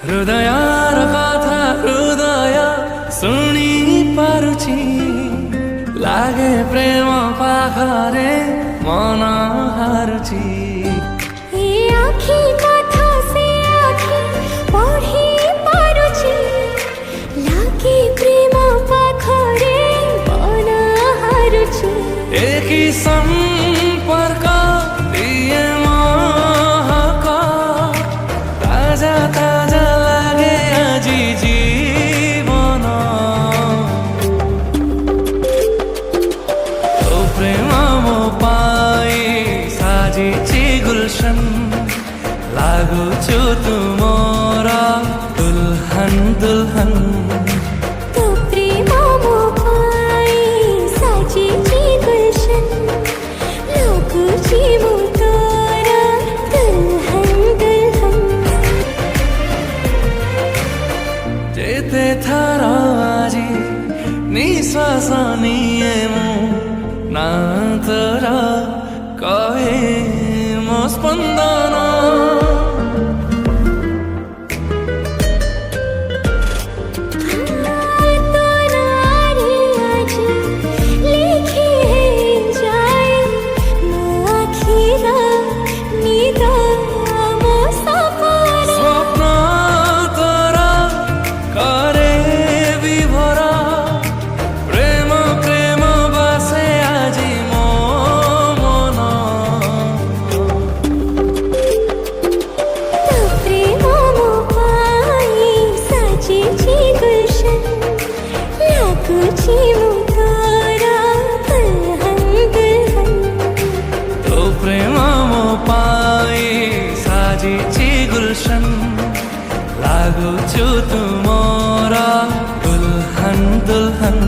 हृदयार कथा हृदय शुणी पारुछि लागे प्रेम पाखरे मन हारुछि ए आँखी कथा से आँखी पढ़ी पारुछि लागे प्रेम पाखरे मन हारुछि एकी संपर्क दिए महक ताजा ताजा लागे आजी जीवन तो प्रेम मो पाई साजिछि गुलशन लागुछु तुमरा दुल्हन दुल्हन तो प्रेम मो पाई साजिछि गुलशन लागुछि मो तोरा दुल्हन दुल्हन जेते थार आजी निश्वास निए मु ना तोरा कहे मो स्पंदन तोरारी आजी लिखी है जाए मो आखिरा निदा मो सपना स्वप्न तोरा करे विभोर प्रेम प्रेम बासे आजी मो मन तो प्रेम मो पाई साजिछि गुलशन लागुछि मो तोरा दुल्हन दुल्हन तो प्रेम मो पाई साजिछि गुलशन लागुछु तुमरा दुल्हन दुल्हन